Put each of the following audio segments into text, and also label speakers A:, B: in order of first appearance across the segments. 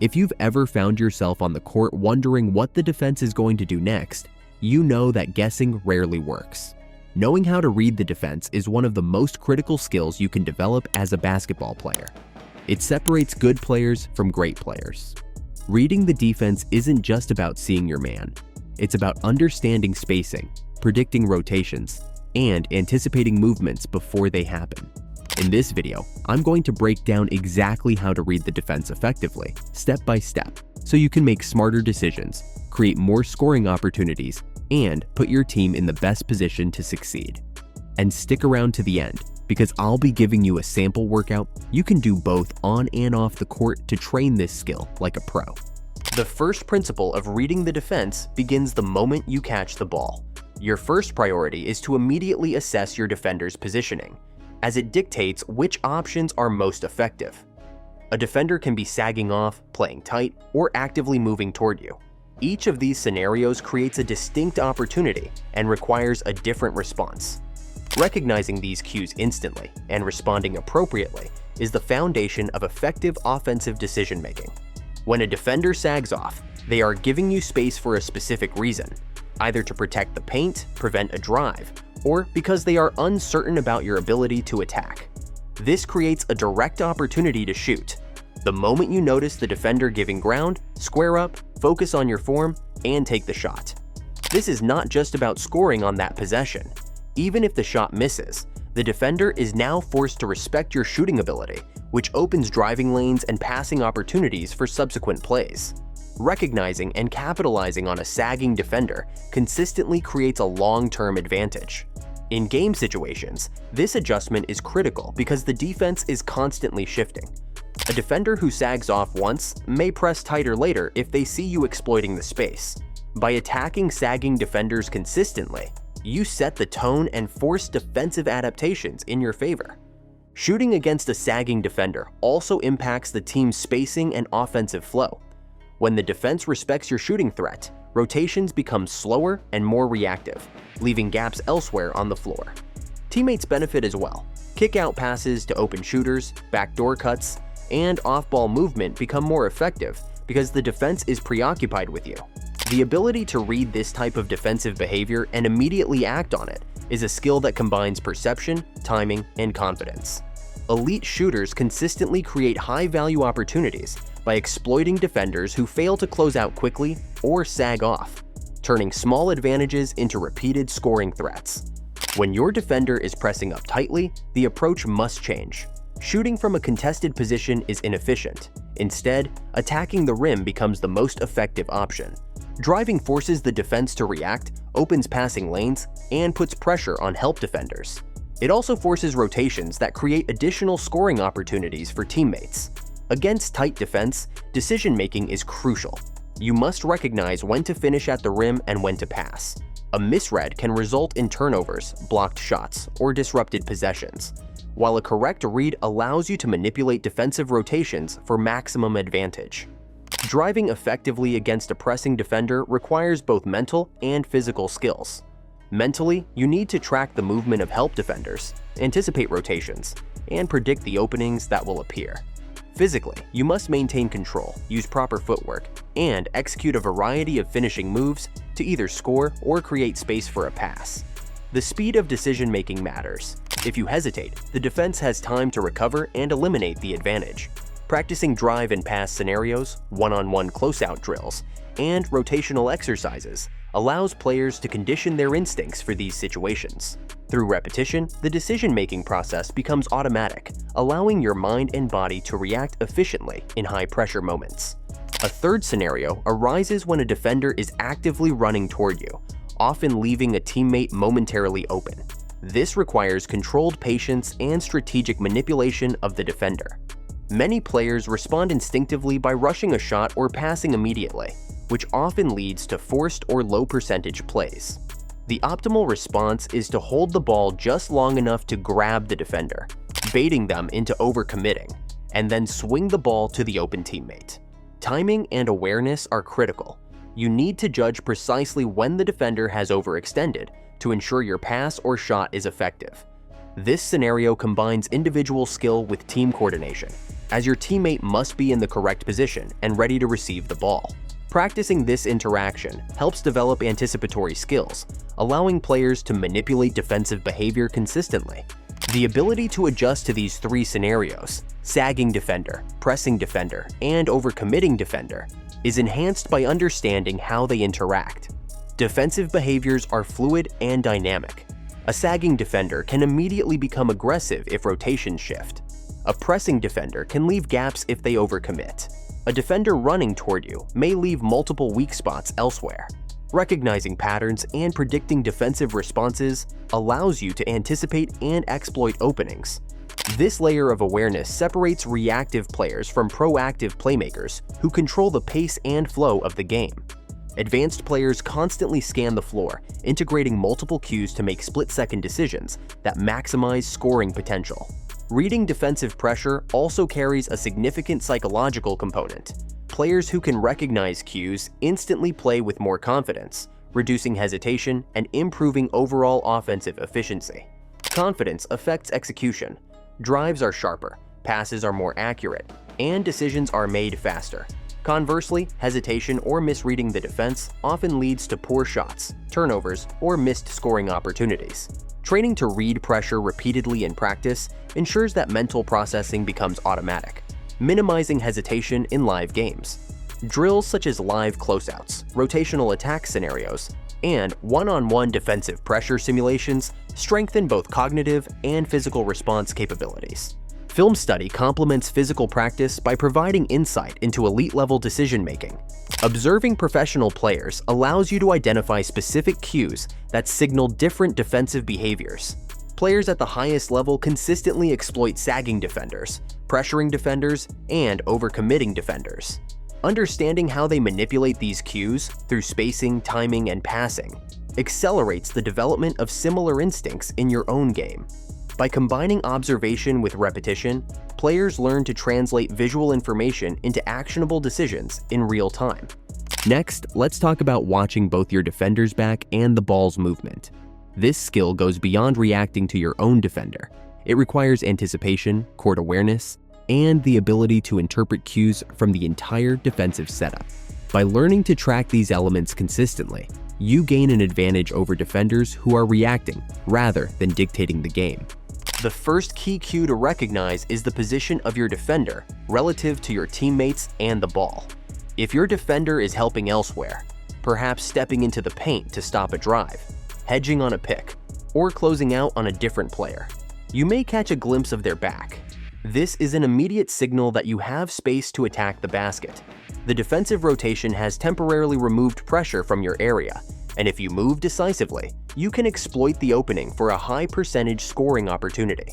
A: If you've ever found yourself on the court wondering what the defense is going to do next, you know that guessing rarely works. Knowing how to read the defense is one of the most critical skills you can develop as a basketball player. It separates good players from great players. Reading the defense isn't just about seeing your man. It's about understanding spacing, predicting rotations, and anticipating movements before they happen. In this video, I'm going to break down exactly how to read the defense effectively, step by step, so you can make smarter decisions, create more scoring opportunities, and put your team in the best position to succeed. And stick around to the end, because I'll be giving you a sample workout you can do both on and off the court to train this skill like a pro. The first principle of reading the defense begins the moment you catch the ball. Your first priority is to immediately assess your defender's positioning, as it dictates which options are most effective. A defender can be sagging off, playing tight, or actively moving toward you. Each of these scenarios creates a distinct opportunity and requires a different response. Recognizing these cues instantly and responding appropriately is the foundation of effective offensive decision-making. When a defender sags off, they are giving you space for a specific reason, either to protect the paint, prevent a drive, or because they are uncertain about your ability to attack. This creates a direct opportunity to shoot. The moment you notice the defender giving ground, square up, focus on your form, and take the shot. This is not just about scoring on that possession. Even if the shot misses, the defender is now forced to respect your shooting ability, which opens driving lanes and passing opportunities for subsequent plays. Recognizing and capitalizing on a sagging defender consistently creates a long-term advantage. In game situations, this adjustment is critical because the defense is constantly shifting. A defender who sags off once may press tighter later if they see you exploiting the space. By attacking sagging defenders consistently, you set the tone and force defensive adaptations in your favor. Shooting against a sagging defender also impacts the team's spacing and offensive flow. When the defense respects your shooting threat, rotations become slower and more reactive, leaving gaps elsewhere on the floor. Teammates benefit as well. Kick-out passes to open shooters, backdoor cuts, and off-ball movement become more effective because the defense is preoccupied with you. The ability to read this type of defensive behavior and immediately act on it is a skill that combines perception, timing, and confidence. Elite shooters consistently create high-value opportunities by exploiting defenders who fail to close out quickly or sag off, turning small advantages into repeated scoring threats. When your defender is pressing up tightly, the approach must change. Shooting from a contested position is inefficient. Instead, attacking the rim becomes the most effective option. Driving forces the defense to react, opens passing lanes, and puts pressure on help defenders. It also forces rotations that create additional scoring opportunities for teammates. Against tight defense, decision-making is crucial. You must recognize when to finish at the rim and when to pass. A misread can result in turnovers, blocked shots, or disrupted possessions, while a correct read allows you to manipulate defensive rotations for maximum advantage. Driving effectively against a pressing defender requires both mental and physical skills. Mentally, you need to track the movement of help defenders, anticipate rotations, and predict the openings that will appear. Physically, you must maintain control, use proper footwork, and execute a variety of finishing moves to either score or create space for a pass. The speed of decision-making matters. If you hesitate, the defense has time to recover and eliminate the advantage. Practicing drive and pass scenarios, one-on-one closeout drills, and rotational exercises allows players to condition their instincts for these situations. Through repetition, the decision-making process becomes automatic, allowing your mind and body to react efficiently in high-pressure moments. A third scenario arises when a defender is actively running toward you, often leaving a teammate momentarily open. This requires controlled patience and strategic manipulation of the defender. Many players respond instinctively by rushing a shot or passing immediately, which often leads to forced or low-percentage plays. The optimal response is to hold the ball just long enough to grab the defender, baiting them into overcommitting, and then swing the ball to the open teammate. Timing and awareness are critical. You need to judge precisely when the defender has overextended to ensure your pass or shot is effective. This scenario combines individual skill with team coordination, as your teammate must be in the correct position and ready to receive the ball. Practicing this interaction helps develop anticipatory skills, allowing players to manipulate defensive behavior consistently. The ability to adjust to these three scenarios, sagging defender, pressing defender, and overcommitting defender, is enhanced by understanding how they interact. Defensive behaviors are fluid and dynamic. A sagging defender can immediately become aggressive if rotations shift. A pressing defender can leave gaps if they overcommit. A defender running toward you may leave multiple weak spots elsewhere. Recognizing patterns and predicting defensive responses allows you to anticipate and exploit openings. This layer of awareness separates reactive players from proactive playmakers who control the pace and flow of the game. Advanced players constantly scan the floor, integrating multiple cues to make split-second decisions that maximize scoring potential. Reading defensive pressure also carries a significant psychological component. Players who can recognize cues instantly play with more confidence, reducing hesitation and improving overall offensive efficiency. Confidence affects execution. Drives are sharper, passes are more accurate, and decisions are made faster. Conversely, hesitation or misreading the defense often leads to poor shots, turnovers, or missed scoring opportunities. Training to read pressure repeatedly in practice ensures that mental processing becomes automatic, minimizing hesitation in live games. Drills such as live closeouts, rotational attack scenarios, and one-on-one defensive pressure simulations strengthen both cognitive and physical response capabilities. Film study complements physical practice by providing insight into elite-level decision-making. Observing professional players allows you to identify specific cues that signal different defensive behaviors. Players at the highest level consistently exploit sagging defenders, pressuring defenders, and overcommitting defenders. Understanding how they manipulate these cues through spacing, timing, and passing accelerates the development of similar instincts in your own game. By combining observation with repetition, players learn to translate visual information into actionable decisions in real time. Next, let's talk about watching both your defender's back and the ball's movement. This skill goes beyond reacting to your own defender. It requires anticipation, court awareness, and the ability to interpret cues from the entire defensive setup. By learning to track these elements consistently, you gain an advantage over defenders who are reacting rather than dictating the game. The first key cue to recognize is the position of your defender relative to your teammates and the ball. If your defender is helping elsewhere, perhaps stepping into the paint to stop a drive, hedging on a pick, or closing out on a different player, you may catch a glimpse of their back. This is an immediate signal that you have space to attack the basket. The defensive rotation has temporarily removed pressure from your area, and if you move decisively, you can exploit the opening for a high percentage scoring opportunity.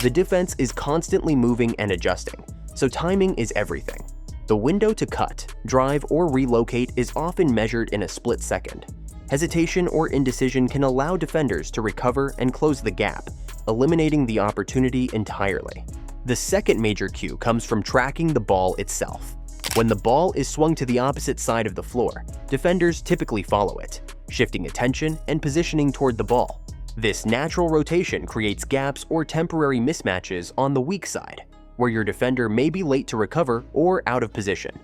A: The defense is constantly moving and adjusting, so timing is everything. The window to cut, drive, or relocate is often measured in a split second. Hesitation or indecision can allow defenders to recover and close the gap, eliminating the opportunity entirely. The second major cue comes from tracking the ball itself. When the ball is swung to the opposite side of the floor, defenders typically follow it, shifting attention and positioning toward the ball. This natural rotation creates gaps or temporary mismatches on the weak side, where your defender may be late to recover or out of position.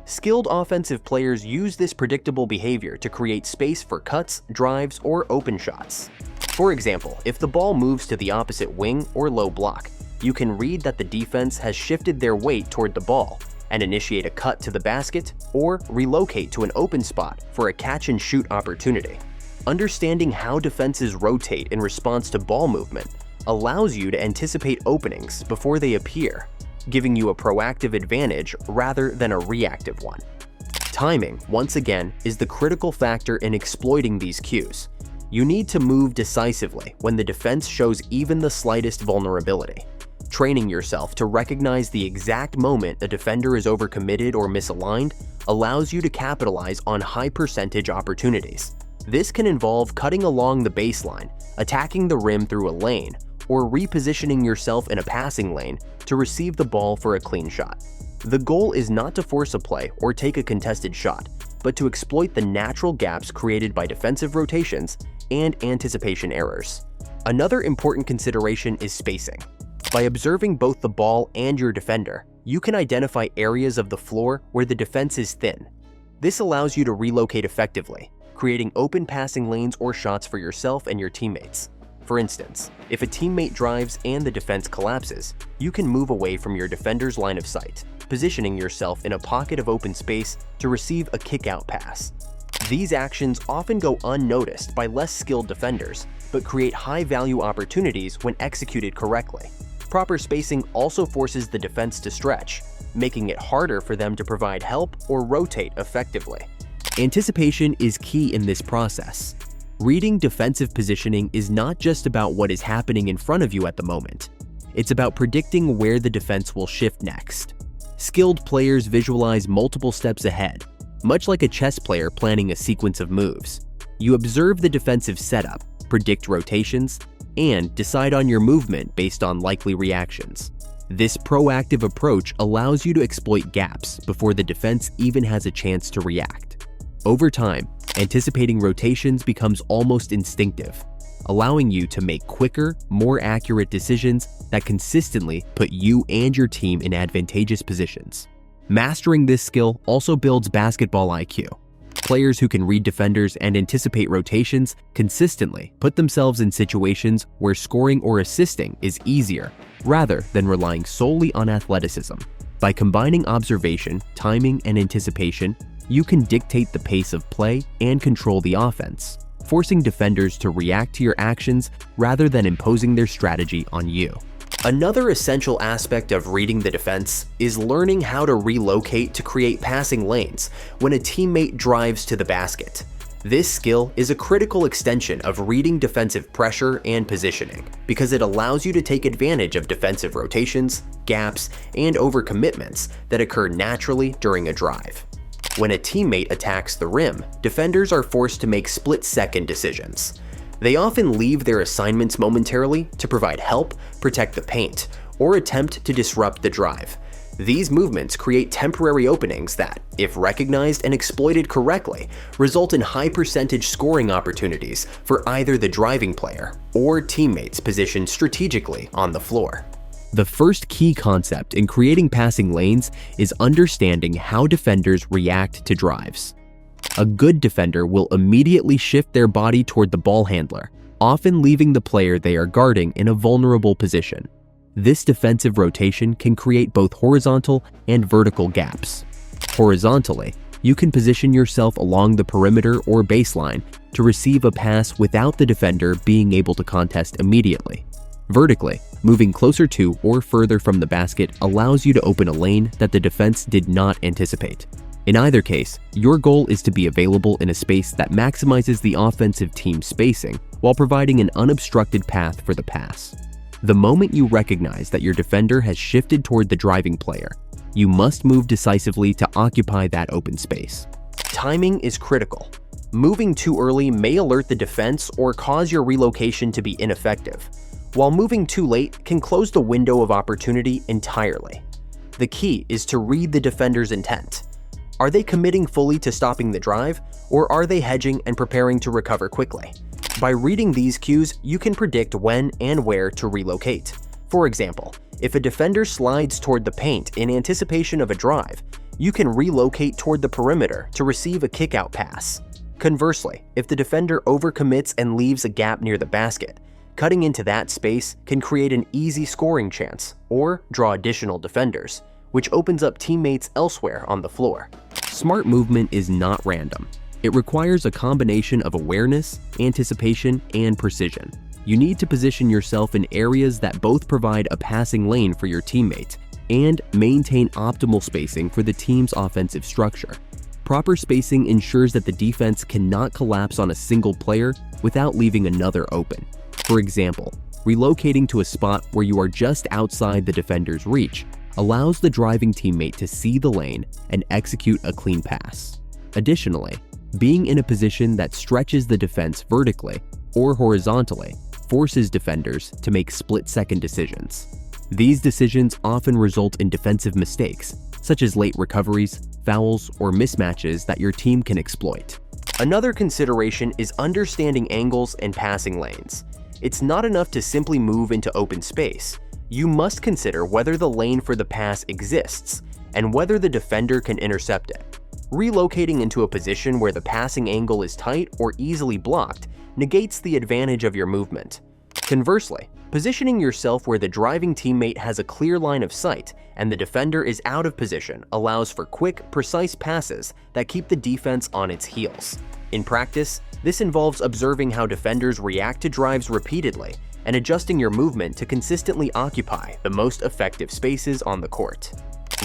A: Skilled offensive players use this predictable behavior to create space for cuts, drives, or open shots. For example, if the ball moves to the opposite wing or low block, you can read that the defense has shifted their weight toward the ball and initiate a cut to the basket or relocate to an open spot for a catch-and-shoot opportunity. Understanding how defenses rotate in response to ball movement allows you to anticipate openings before they appear, giving you a proactive advantage rather than a reactive one. Timing, once again, is the critical factor in exploiting these cues. You need to move decisively when the defense shows even the slightest vulnerability. Training yourself to recognize the exact moment a defender is overcommitted or misaligned allows you to capitalize on high-percentage opportunities. This can involve cutting along the baseline, attacking the rim through a lane, or repositioning yourself in a passing lane to receive the ball for a clean shot. The goal is not to force a play or take a contested shot, but to exploit the natural gaps created by defensive rotations and anticipation errors. Another important consideration is spacing. By observing both the ball and your defender, you can identify areas of the floor where the defense is thin. This allows you to relocate effectively, creating open passing lanes or shots for yourself and your teammates. For instance, if a teammate drives and the defense collapses, you can move away from your defender's line of sight, positioning yourself in a pocket of open space to receive a kick-out pass. These actions often go unnoticed by less skilled defenders, but create high-value opportunities when executed correctly. Proper spacing also forces the defense to stretch, making it harder for them to provide help or rotate effectively. Anticipation is key in this process. Reading defensive positioning is not just about what is happening in front of you at the moment. It's about predicting where the defense will shift next. Skilled players visualize multiple steps ahead, much like a chess player planning a sequence of moves. You observe the defensive setup, predict rotations, and decide on your movement based on likely reactions. This proactive approach allows you to exploit gaps before the defense even has a chance to react. Over time, anticipating rotations becomes almost instinctive, allowing you to make quicker, more accurate decisions that consistently put you and your team in advantageous positions. Mastering this skill also builds basketball IQ. Players who can read defenders and anticipate rotations consistently put themselves in situations where scoring or assisting is easier, rather than relying solely on athleticism. By combining observation, timing, and anticipation, you can dictate the pace of play and control the offense, forcing defenders to react to your actions rather than imposing their strategy on you. Another essential aspect of reading the defense is learning how to relocate to create passing lanes when a teammate drives to the basket. This skill is a critical extension of reading defensive pressure and positioning because it allows you to take advantage of defensive rotations, gaps, and overcommitments that occur naturally during a drive. When a teammate attacks the rim, defenders are forced to make split-second decisions. They often leave their assignments momentarily to provide help, protect the paint, or attempt to disrupt the drive. These movements create temporary openings that, if recognized and exploited correctly, result in high-percentage scoring opportunities for either the driving player or teammates positioned strategically on the floor. The first key concept in creating passing lanes is understanding how defenders react to drives. A good defender will immediately shift their body toward the ball handler, often leaving the player they are guarding in a vulnerable position. This defensive rotation can create both horizontal and vertical gaps. Horizontally, you can position yourself along the perimeter or baseline to receive a pass without the defender being able to contest immediately. Vertically, moving closer to or further from the basket allows you to open a lane that the defense did not anticipate. In either case, your goal is to be available in a space that maximizes the offensive team's spacing while providing an unobstructed path for the pass. The moment you recognize that your defender has shifted toward the driving player, you must move decisively to occupy that open space. Timing is critical. Moving too early may alert the defense or cause your relocation to be ineffective, while moving too late can close the window of opportunity entirely. The key is to read the defender's intent. Are they committing fully to stopping the drive, or are they hedging and preparing to recover quickly? By reading these cues, you can predict when and where to relocate. For example, if a defender slides toward the paint in anticipation of a drive, you can relocate toward the perimeter to receive a kick-out pass. Conversely, if the defender overcommits and leaves a gap near the basket, cutting into that space can create an easy scoring chance or draw additional defenders, which opens up teammates elsewhere on the floor. Smart movement is not random. It requires a combination of awareness, anticipation, and precision. You need to position yourself in areas that both provide a passing lane for your teammate and maintain optimal spacing for the team's offensive structure. Proper spacing ensures that the defense cannot collapse on a single player without leaving another open. For example, relocating to a spot where you are just outside the defender's reach allows the driving teammate to see the lane and execute a clean pass. Additionally, being in a position that stretches the defense vertically or horizontally forces defenders to make split-second decisions. These decisions often result in defensive mistakes, such as late recoveries, fouls, or mismatches that your team can exploit. Another consideration is understanding angles and passing lanes. It's not enough to simply move into open space. you must consider whether the lane for the pass exists and whether the defender can intercept it. Relocating into a position where the passing angle is tight or easily blocked negates the advantage of your movement. Conversely, positioning yourself where the driving teammate has a clear line of sight and the defender is out of position allows for quick, precise passes that keep the defense on its heels. In practice, this involves observing how defenders react to drives repeatedly and adjusting your movement to consistently occupy the most effective spaces on the court.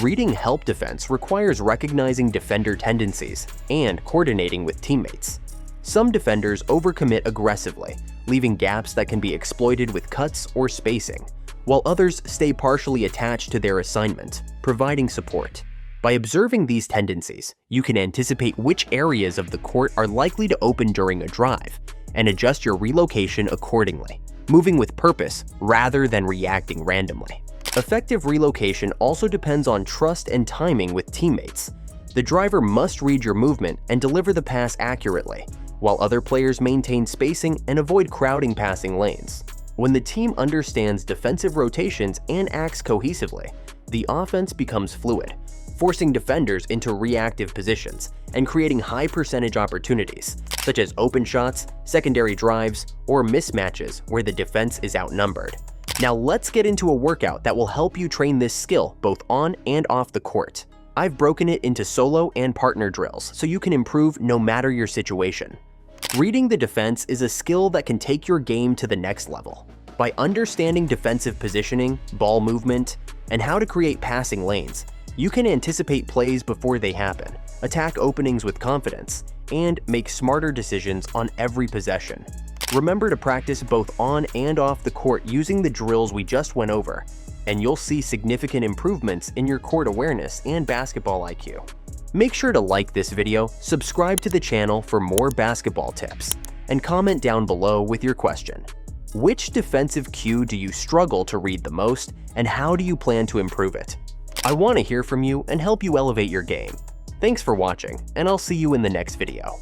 A: Reading help defense requires recognizing defender tendencies and coordinating with teammates. Some defenders overcommit aggressively, leaving gaps that can be exploited with cuts or spacing, while others stay partially attached to their assignment, providing support. By observing these tendencies, you can anticipate which areas of the court are likely to open during a drive and adjust your relocation accordingly, moving with purpose rather than reacting randomly. Effective relocation also depends on trust and timing with teammates. The driver must read your movement and deliver the pass accurately, while other players maintain spacing and avoid crowding passing lanes. When the team understands defensive rotations and acts cohesively, the offense becomes fluid, forcing defenders into reactive positions and creating high-percentage opportunities, such as open shots, secondary drives, or mismatches where the defense is outnumbered. Now let's get into a workout that will help you train this skill both on and off the court. I've broken it into solo and partner drills so you can improve no matter your situation. Reading the defense is a skill that can take your game to the next level. By understanding defensive positioning, ball movement, and how to create passing lanes, you can anticipate plays before they happen, attack openings with confidence, and make smarter decisions on every possession. Remember to practice both on and off the court using the drills we just went over, and you'll see significant improvements in your court awareness and basketball IQ. Make sure to like this video, subscribe to the channel for more basketball tips, and comment down below with your question. Which defensive cue do you struggle to read the most, and how do you plan to improve it? I want to hear from you and help you elevate your game. Thanks for watching, and I'll see you in the next video.